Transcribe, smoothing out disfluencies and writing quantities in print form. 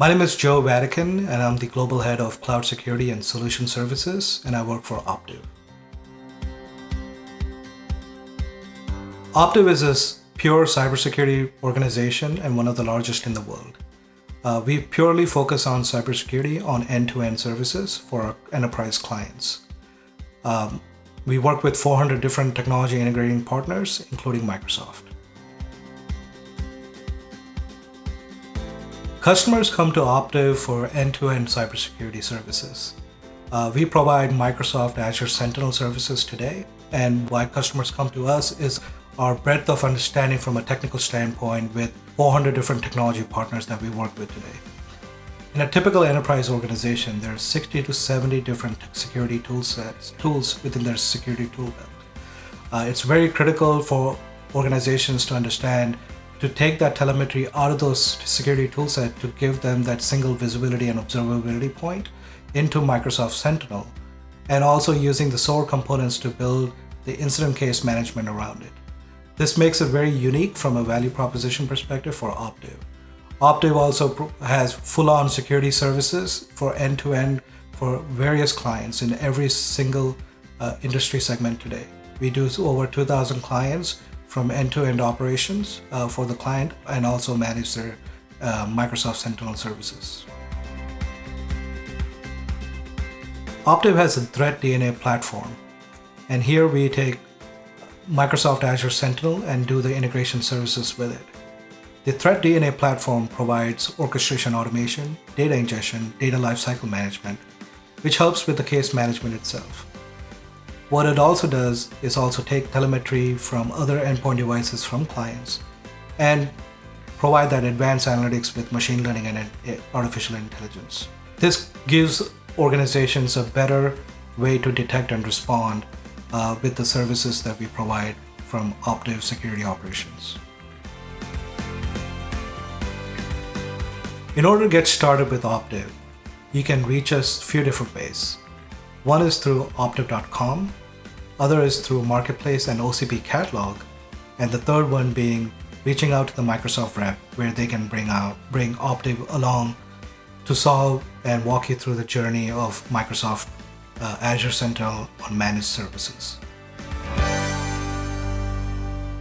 My name is Joe Vatican, and I'm the Global Head of Cloud Security and Solution Services, and I work for Optiv. Optiv is a pure cybersecurity organization and one of the largest in the world. We purely focus on cybersecurity on end-to-end services for our enterprise clients. We work with 400 different technology integrating partners, including Microsoft. Customers come to Optiv for end-to-end cybersecurity services. We provide Microsoft Azure Sentinel services today, and why customers come to us is our breadth of understanding from a technical standpoint with 400 different technology partners that we work with today. In a typical enterprise organization, there are 60 to 70 different security tools within their security tool belt. It's very critical for organizations to understand to take that telemetry out of those security toolset to give them that single visibility and observability point into Microsoft Sentinel, and also using the SOAR components to build the incident case management around it. This makes it very unique from a value proposition perspective for Optiv. Optiv also has full-on security services for end-to-end for various clients in every single industry segment today. We do over 2,000 clients from end-to-end operations for the client, and also manage their Microsoft Sentinel services. Optiv has a Threat DNA platform, and here we take Microsoft Azure Sentinel and do the integration services with it. The Threat DNA platform provides orchestration automation, data ingestion, data lifecycle management, which helps with the case management itself. What it also does is also take telemetry from other endpoint devices from clients and provide that advanced analytics with machine learning and artificial intelligence. This gives organizations a better way to detect and respond with the services that we provide from Optiv Security Operations. In order to get started with Optiv, you can reach us a few different ways. One is through optiv.com, other is through Marketplace and OCP Catalog, and the third one being reaching out to the Microsoft rep, where they can bring Optiv along to solve and walk you through the journey of Microsoft Azure Sentinel on managed services.